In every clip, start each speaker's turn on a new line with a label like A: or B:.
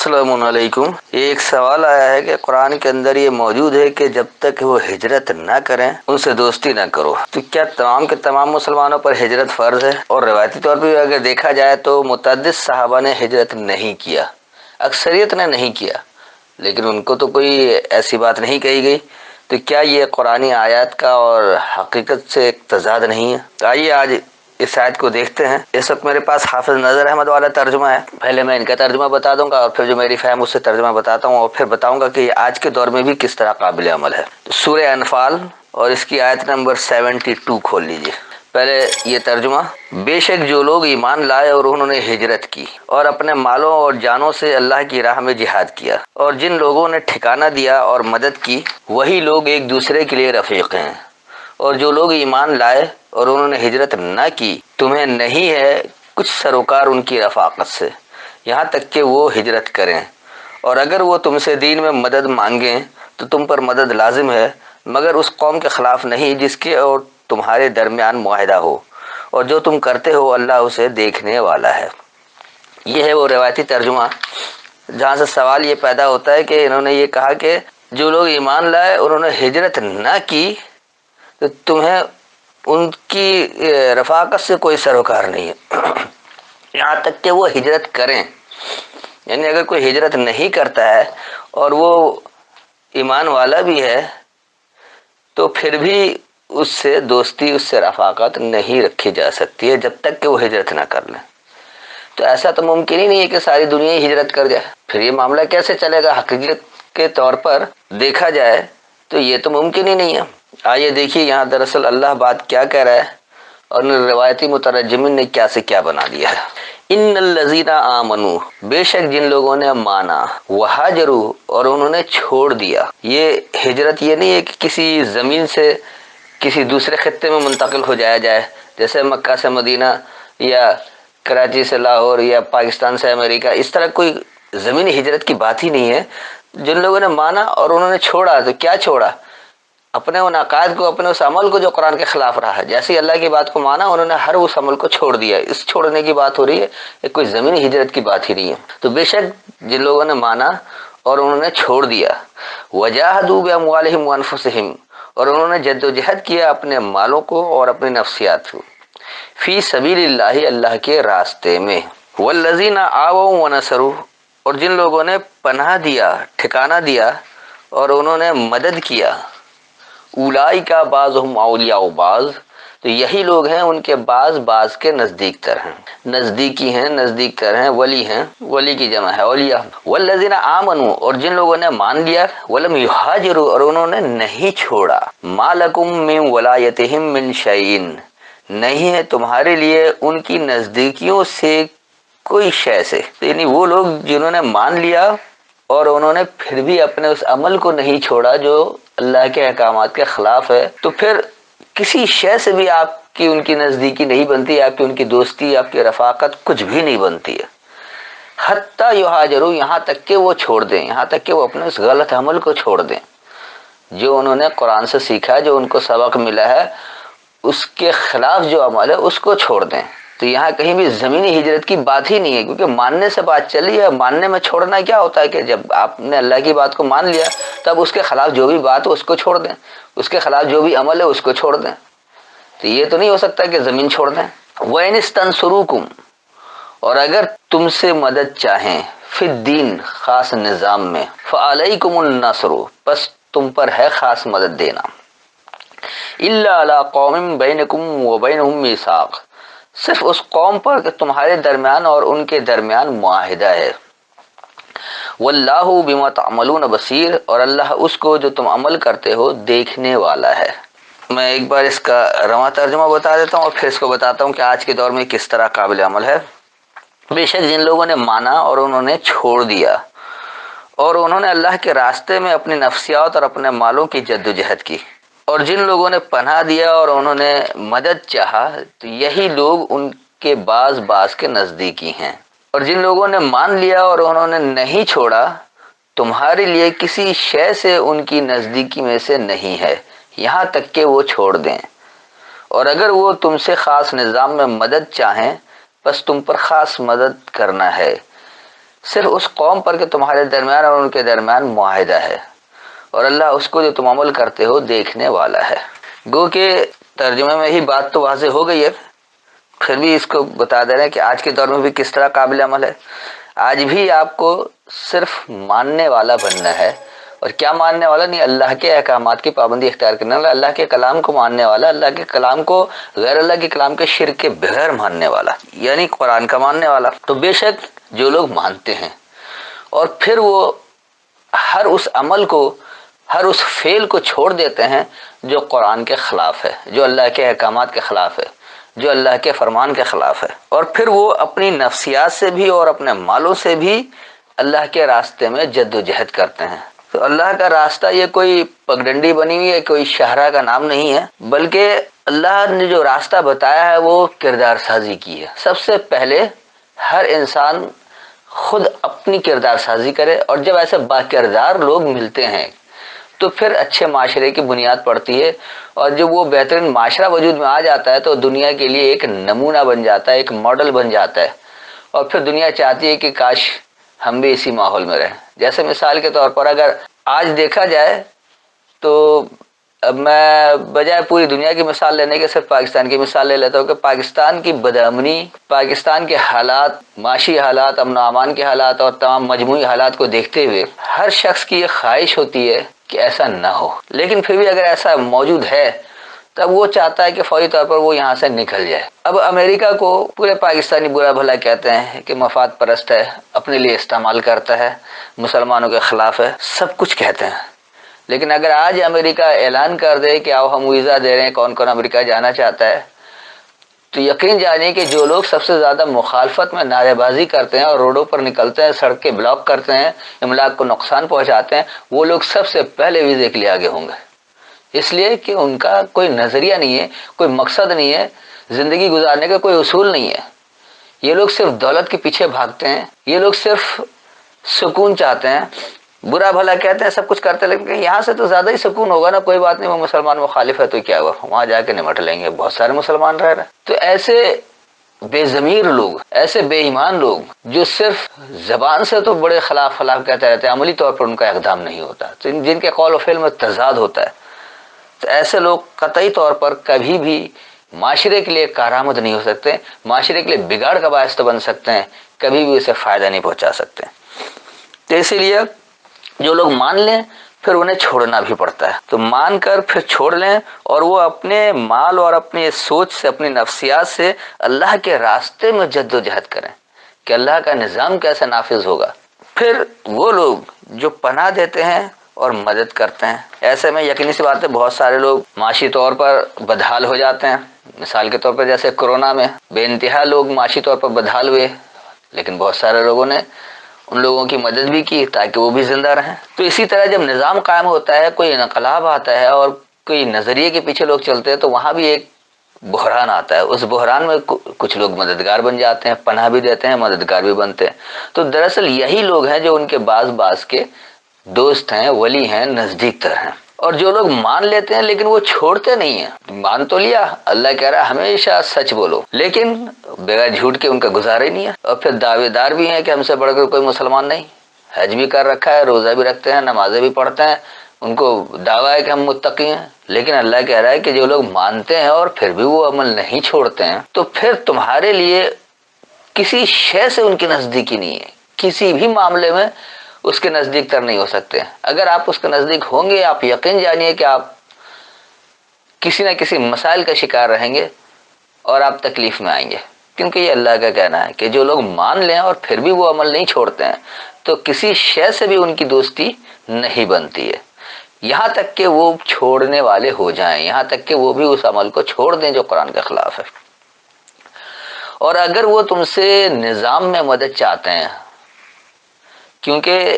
A: السلام علیکم۔ ایک سوال آیا ہے کہ قرآن کے اندر یہ موجود ہے کہ جب تک وہ ہجرت نہ کریں ان سے دوستی نہ کرو، تو کیا تمام کے تمام مسلمانوں پر ہجرت فرض ہے؟ اور روایتی طور پر اگر دیکھا جائے تو متعدد صحابہ نے ہجرت نہیں کیا، اکثریت نے نہیں کیا، لیکن ان کو تو کوئی ایسی بات نہیں کہی گئی، تو کیا یہ قرآنی آیات کا اور حقیقت سے ایک تضاد نہیں ہے؟ تو آئیے آج اس آیت کو دیکھتے ہیں۔ اس وقت میرے پاس حافظ نظر احمد والا ترجمہ ہے، پہلے میں ان کا ترجمہ بتا دوں گا اور پھر جو میری فہم اس سے ترجمہ بتاتا ہوں، اور پھر بتاؤں گا کہ یہ آج کے دور میں بھی کس طرح قابل عمل ہے۔ تو سورہ انفال اور اس کی آیت نمبر 72 کھول لیجئے۔ پہلے یہ ترجمہ: بے شک جو لوگ ایمان لائے اور انہوں نے ہجرت کی اور اپنے مالوں اور جانوں سے اللہ کی راہ میں جہاد کیا، اور جن لوگوں نے ٹھکانہ دیا اور مدد کی، وہی لوگ ایک دوسرے کے لیے رفیق ہیں۔ اور جو لوگ ایمان لائے اور انہوں نے ہجرت نہ کی، تمہیں نہیں ہے کچھ سروکار ان کی رفاقت سے، یہاں تک کہ وہ ہجرت کریں، اور اگر وہ تم سے دین میں مدد مانگیں تو تم پر مدد لازم ہے، مگر اس قوم کے خلاف نہیں جس کے اور تمہارے درمیان معاہدہ ہو، اور جو تم کرتے ہو اللہ اسے دیکھنے والا ہے۔ یہ ہے وہ روایتی ترجمہ جہاں سے سوال یہ پیدا ہوتا ہے کہ انہوں نے یہ کہا کہ جو لوگ ایمان لائے اور انہوں نے ہجرت نہ کی تو تمہیں ان کی رفاقت سے کوئی سروکار نہیں ہے، یہاں تک کہ وہ ہجرت کریں۔ یعنی اگر کوئی ہجرت نہیں کرتا ہے اور وہ ایمان والا بھی ہے تو پھر بھی اس سے دوستی، اس سے رفاقت نہیں رکھی جا سکتی ہے جب تک کہ وہ ہجرت نہ کر لیں۔ تو ایسا تو ممکن ہی نہیں ہے کہ ساری دنیا ہی ہجرت کر جائے، پھر یہ معاملہ کیسے چلے گا؟ حقیقت کے طور پر دیکھا جائے تو یہ تو ممکن ہی نہیں ہے۔ آئیے دیکھیے یہاں دراصل اللہ بات کیا کہہ رہا ہے اور روایتی مترجمین نے کیا سے کیا بنا دیا ہے۔ ان الذین آمنوا، بے شک جن لوگوں نے مانا، وہاجروا اور انہوں نے چھوڑ دیا۔ یہ ہجرت یہ نہیں ہے کہ کسی زمین سے کسی دوسرے خطے میں منتقل ہو جایا جائے، جیسے مکہ سے مدینہ یا کراچی سے لاہور یا پاکستان سے امریکہ، اس طرح کوئی زمینی ہجرت کی بات ہی نہیں ہے۔ جن لوگوں نے مانا اور انہوں نے چھوڑا، تو کیا چھوڑا؟ اپنے ان عقائد کو، اپنے اس عمل کو جو قرآن کے خلاف رہا ہے۔ جیسے ہی اللہ کی بات کو مانا، انہوں نے ہر اس عمل کو چھوڑ دیا۔ اس چھوڑنے کی بات ہو رہی ہے، یہ کوئی زمینی ہجرت کی بات ہی نہیں ہے۔ تو بے شک جن لوگوں نے مانا اور انہوں نے چھوڑ دیا، وجاہدوا باموالہم وانفسہم، اور انہوں نے جد و جہد کیا اپنے مالوں کو اور اپنے نفسیات کو، فی سبیل اللہ، اللہ کے راستے میں، والذین آووا ونصروا، اور جن لوگوں نے پناہ دیا، ٹھکانہ دیا اور انہوں نے مدد کیا، اولئک بعضهم اولیاء بعض، تو یہی لوگ ہیں ان کے بعض بعض کے نزدیک تر ہیں، نزدیکی ہیں، نزدیک تر ہیں، ولی ہیں، ولی کی جمع ہے اولیاء۔ والذین آمنوا، اور جن لوگوں نے مان لیا، ولم یہاجروا، اور انہوں نے نہیں چھوڑا، ما لکم من ولایتہم من شیء، نہیں ہے تمہارے لیے ان کی نزدیکیوں سے کوئی شے سے۔ یعنی وہ لوگ جنہوں نے مان لیا اور انہوں نے پھر بھی اپنے اس عمل کو نہیں چھوڑا جو اللہ کے احکامات کے خلاف ہے، تو پھر کسی شے سے بھی آپ کی ان کی نزدیکی نہیں بنتی، آپ کی ان کی دوستی، آپ کی رفاقت کچھ بھی نہیں بنتی ہے۔ حتیٰ یہاجروا، یہاں تک کہ وہ چھوڑ دیں، یہاں تک کہ وہ اپنے اس غلط عمل کو چھوڑ دیں جو انہوں نے قرآن سے سیکھا، جو ان کو سبق ملا ہے، اس کے خلاف جو عمل ہے اس کو چھوڑ دیں۔ تو یہاں کہیں بھی زمینی ہجرت کی بات ہی نہیں ہے، کیونکہ ماننے سے بات چلی ہے۔ ماننے میں چھوڑنا کیا ہوتا ہے کہ جب آپ نے اللہ کی بات کو مان لیا تب اس کے خلاف جو بھی بات ہو اس کو چھوڑ دیں، اس کے خلاف جو بھی عمل ہے اس کو چھوڑ دیں۔ تو یہ تو نہیں ہو سکتا کہ زمین چھوڑ دیں۔ وَإِنِ اسْتَنْصُرُوكُمْ، اور اگر تم سے مدد چاہیں، فی الدین، خاص نظام میں، فَعَلَيْكُمُ النَّصْرُ، بس تم پر ہے خاص مدد دینا، إِلَّا عَلَىٰ قَوْمٍ بَيْنَكُمْ وَبَيْنَهُم مِّيثَاقٌ، صرف اس قوم پر کہ تمہارے درمیان اور ان کے درمیان معاہدہ ہے، وَاللَّهُ بِمَا تَعْمَلُونَ بَصِيرٌ، اور اللہ اس کو جو تم عمل کرتے ہو دیکھنے والا ہے۔ میں ایک بار اس کا رواں ترجمہ بتا دیتا ہوں اور پھر اس کو بتاتا ہوں کہ آج کے دور میں کس طرح قابل عمل ہے۔ بے شک جن لوگوں نے مانا اور انہوں نے چھوڑ دیا اور انہوں نے اللہ کے راستے میں اپنی نفسیات اور اپنے مالوں کی جد و جہد کی، اور جن لوگوں نے پناہ دیا اور انہوں نے مدد چاہا، تو یہی لوگ ان کے بعض بعض کے نزدیکی ہیں۔ اور جن لوگوں نے مان لیا اور انہوں نے نہیں چھوڑا، تمہارے لیے کسی شے سے ان کی نزدیکی میں سے نہیں ہے، یہاں تک کہ وہ چھوڑ دیں، اور اگر وہ تم سے خاص نظام میں مدد چاہیں، بس تم پر خاص مدد کرنا ہے، صرف اس قوم پر کہ تمہارے درمیان اور ان کے درمیان معاہدہ ہے، اور اللہ اس کو جو تم عمل کرتے ہو دیکھنے والا ہے۔ گو کہ ترجمے میں ہی بات تو واضح ہو گئی ہے، پھر بھی اس کو بتا دے رہے ہیں کہ آج کے دور میں بھی کس طرح قابل عمل ہے۔ آج بھی آپ کو صرف ماننے والا بننا ہے، اور کیا ماننے والا؟ نہیں، اللہ کے احکامات کی پابندی اختیار کرنے والا، اللہ کے کلام کو ماننے والا، اللہ کے کلام کو غیر اللہ کے کلام کے شرک کے بغیر ماننے والا، یعنی قرآن کا ماننے والا۔ تو بے شک جو لوگ مانتے ہیں اور پھر وہ ہر اس عمل کو، ہر اس فعل کو چھوڑ دیتے ہیں جو قرآن کے خلاف ہے، جو اللہ کے احکامات کے خلاف ہے، جو اللہ کے فرمان کے خلاف ہے، اور پھر وہ اپنی نفسیات سے بھی اور اپنے مالوں سے بھی اللہ کے راستے میں جد و جہد کرتے ہیں۔ تو اللہ کا راستہ یہ کوئی پگڈنڈی بنی ہوئی ہے، کوئی شاہراہ کا نام نہیں ہے، بلکہ اللہ نے جو راستہ بتایا ہے وہ کردار سازی کی ہے۔ سب سے پہلے ہر انسان خود اپنی کردار سازی کرے، اور جب ایسے با کردار لوگ ملتے ہیں تو پھر اچھے معاشرے کی بنیاد پڑتی ہے، اور جب وہ بہترین معاشرہ وجود میں آ جاتا ہے تو دنیا کے لیے ایک نمونہ بن جاتا ہے، ایک ماڈل بن جاتا ہے، اور پھر دنیا چاہتی ہے کہ کاش ہم بھی اسی ماحول میں رہیں۔ جیسے مثال کے طور پر اگر آج دیکھا جائے تو اب میں بجائے پوری دنیا کی مثال لینے کے صرف پاکستان کی مثال لے لیتا ہوں کہ پاکستان کی بدامنی، پاکستان کے حالات، معاشی حالات، امن و امان کے حالات اور تمام مجموعی حالات کو دیکھتے ہوئے ہر شخص کی یہ خواہش ہوتی ہے کہ ایسا نہ ہو، لیکن پھر بھی اگر ایسا موجود ہے تب وہ چاہتا ہے کہ فوری طور پر وہ یہاں سے نکل جائے۔ اب امریکہ کو پورے پاکستانی برا بھلا کہتے ہیں کہ مفاد پرست ہے، اپنے لیے استعمال کرتا ہے، مسلمانوں کے خلاف ہے، سب کچھ کہتے ہیں، لیکن اگر آج امریکہ اعلان کر دے کہ آؤ ہم ویزا دے رہے ہیں، کون کون امریکہ جانا چاہتا ہے، تو یقین جانیے کہ جو لوگ سب سے زیادہ مخالفت میں نعرے بازی کرتے ہیں اور روڈوں پر نکلتے ہیں، سڑکیں بلاک کرتے ہیں، املاک کو نقصان پہنچاتے ہیں، وہ لوگ سب سے پہلے ویزے کے لیے آگے ہوں گے، اس لیے کہ ان کا کوئی نظریہ نہیں ہے، کوئی مقصد نہیں ہے، زندگی گزارنے کا کوئی اصول نہیں ہے۔ یہ لوگ صرف دولت کے پیچھے بھاگتے ہیں، یہ لوگ صرف سکون چاہتے ہیں، برا بھلا کہتے ہیں، سب کچھ کرتے ہیں، لیکن یہاں سے تو زیادہ ہی سکون ہوگا نا، کوئی بات نہیں، وہ مسلمان مخالف ہے تو کیا ہوا، وہاں جا کے نمٹ لیں گے، بہت سارے مسلمان رہ رہے ہیں۔ تو ایسے بے ضمیر لوگ، ایسے بے ایمان لوگ جو صرف زبان سے تو بڑے خلاف کہتے رہتے ہیں، عملی طور پر ان کا اقدام نہیں ہوتا، تو جن کے قول و فعل میں تضاد ہوتا ہے، تو ایسے لوگ قطعی طور پر کبھی بھی معاشرے کے لیے کارآمد نہیں ہو سکتے، معاشرے کے لیے بگاڑ کا باعث تو بن سکتے ہیں، کبھی بھی اسے فائدہ نہیں پہنچا سکتے۔ تو اسی لیے جو لوگ مان لیں پھر انہیں چھوڑنا بھی پڑتا ہے، تو مان کر پھر چھوڑ لیں، اور وہ اپنے مال اور اپنی سوچ سے، اپنی نفسیات سے اللہ کے راستے میں جد و جہد کریں کہ اللہ کا نظام کیسے نافذ ہوگا۔ پھر وہ لوگ جو پناہ دیتے ہیں اور مدد کرتے ہیں، ایسے میں یقینی سی بات ہے بہت سارے لوگ معاشی طور پر بدحال ہو جاتے ہیں۔ مثال کے طور پر جیسے کرونا میں بے انتہا لوگ معاشی طور پر بدحال ہوئے، لیکن بہت سارے لوگوں نے ان لوگوں کی مدد بھی کی تاکہ وہ بھی زندہ رہیں۔ تو اسی طرح جب نظام قائم ہوتا ہے، کوئی انقلاب آتا ہے اور کوئی نظریے کے پیچھے لوگ چلتے ہیں، تو وہاں بھی ایک بحران آتا ہے، اس بحران میں کچھ لوگ مددگار بن جاتے ہیں، پناہ بھی دیتے ہیں، مددگار بھی بنتے ہیں۔ تو دراصل یہی لوگ ہیں جو ان کے بعض کے دوست ہیں، ولی ہیں، نزدیک تر ہیں۔ اور جو لوگ مان لیتے ہیں لیکن وہ چھوڑتے نہیں ہیں، مان تو لیا، اللہ کہہ رہا ہے ہمیشہ سچ بولو، لیکن بغیر جھوٹ کے ان کا گزارا ہی نہیں ہے، اور پھر دعوے دار بھی ہیں کہ ہم سے بڑھ کر کوئی مسلمان نہیں، حج بھی کر رکھا ہے، روزہ بھی رکھتے ہیں، نمازیں بھی پڑھتے ہیں، ان کو دعویٰ ہے کہ ہم متقی ہیں، لیکن اللہ کہہ رہا ہے کہ جو لوگ مانتے ہیں اور پھر بھی وہ عمل نہیں چھوڑتے ہیں، تو پھر تمہارے لیے کسی شے سے ان کی نزدیکی نہیں ہے، کسی بھی معاملے میں اس کے نزدیک تر نہیں ہو سکتے۔ اگر آپ اس کے نزدیک ہوں گے، آپ یقین جانیے کہ آپ کسی نہ کسی مسائل کا شکار رہیں گے اور آپ تکلیف میں آئیں گے، کیونکہ یہ اللہ کا کہنا ہے کہ جو لوگ مان لیں اور پھر بھی وہ عمل نہیں چھوڑتے ہیں تو کسی شے سے بھی ان کی دوستی نہیں بنتی ہے، یہاں تک کہ وہ چھوڑنے والے ہو جائیں، یہاں تک کہ وہ بھی اس عمل کو چھوڑ دیں جو قرآن کے خلاف ہے۔ اور اگر وہ تم سے نظام میں مدد چاہتے ہیں، کیونکہ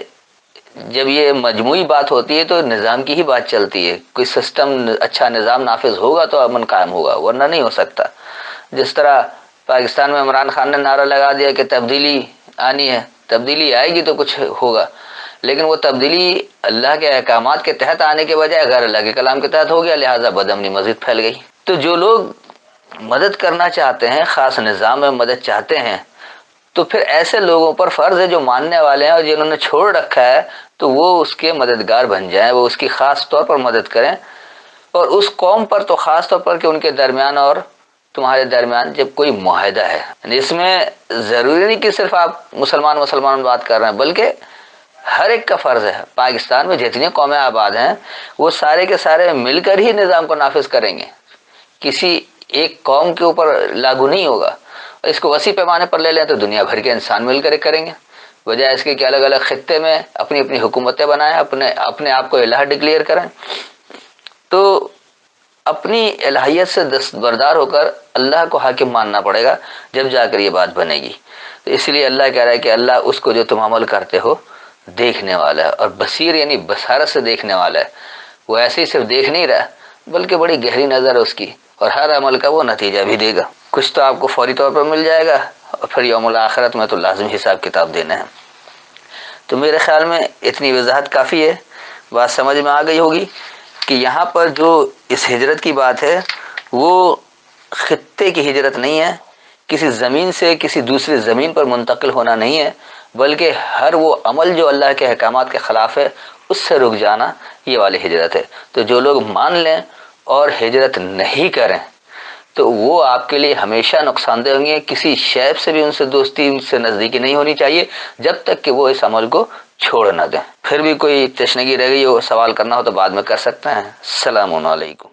A: جب یہ مجموعی بات ہوتی ہے تو نظام کی ہی بات چلتی ہے، کوئی سسٹم، اچھا نظام نافذ ہوگا تو امن قائم ہوگا، ورنہ نہیں ہو سکتا۔ جس طرح پاکستان میں عمران خان نے نعرہ لگا دیا کہ تبدیلی آنی ہے، تبدیلی آئے گی تو کچھ ہوگا، لیکن وہ تبدیلی اللہ کے احکامات کے تحت آنے کے بجائے غیر اللہ کے کلام کے تحت ہو گیا، لہٰذا بدامنی مزید پھیل گئی۔ تو جو لوگ مدد کرنا چاہتے ہیں، خاص نظام میں مدد چاہتے ہیں، تو پھر ایسے لوگوں پر فرض ہے جو ماننے والے ہیں اور جنہوں نے چھوڑ رکھا ہے تو وہ اس کے مددگار بن جائیں، وہ اس کی خاص طور پر مدد کریں، اور اس قوم پر تو خاص طور پر کہ ان کے درمیان اور تمہارے درمیان جب کوئی معاہدہ ہے، یعنی اس میں ضروری نہیں کہ صرف آپ مسلمان بات کر رہے ہیں، بلکہ ہر ایک کا فرض ہے۔ پاکستان میں جتنی قومیں آباد ہیں وہ سارے کے سارے مل کر ہی نظام کو نافذ کریں گے، کسی ایک قوم کے اوپر لاگو نہیں ہوگا۔ اس کو وسیع پیمانے پر لے لیں تو دنیا بھر کے انسان مل کر کریں گے، بجائے اس کے کہ الگ الگ خطے میں اپنی اپنی حکومتیں بنائیں، اپنے آپ کو الہ ڈکلیئر کریں۔ تو اپنی الہیت سے دستبردار ہو کر اللہ کو حاکم ماننا پڑے گا، جب جا کر یہ بات بنے گی۔ تو اس لیے اللہ کہہ رہا ہے کہ اللہ اس کو جو تم عمل کرتے ہو دیکھنے والا ہے، اور بصیر یعنی بصارت سے دیکھنے والا ہے۔ وہ ایسے ہی صرف دیکھ نہیں رہا بلکہ بڑی گہری نظر ہے اس کی، اور ہر عمل کا وہ نتیجہ بھی دے گا۔ کچھ تو آپ کو فوری طور پر مل جائے گا، اور پھر یوم الآخرت میں تو لازم حساب کتاب دینا ہے۔ تو میرے خیال میں اتنی وضاحت کافی ہے، بات سمجھ میں آ گئی ہوگی کہ یہاں پر جو اس ہجرت کی بات ہے وہ خطے کی ہجرت نہیں ہے، کسی زمین سے کسی دوسری زمین پر منتقل ہونا نہیں ہے، بلکہ ہر وہ عمل جو اللہ کے احکامات کے خلاف ہے اس سے رک جانا، یہ والی ہجرت ہے۔ تو جو لوگ مان لیں اور ہجرت نہیں کریں تو وہ آپ کے لیے ہمیشہ نقصان دہ ہوں گے۔ کسی شیب سے بھی ان سے دوستی، ان سے نزدیکی نہیں ہونی چاہیے جب تک کہ وہ اس عمل کو چھوڑ نہ دیں۔ پھر بھی کوئی تشنگی رہ گئی ہو، سوال کرنا ہو تو بعد میں کر سکتے ہیں۔ السلام علیکم۔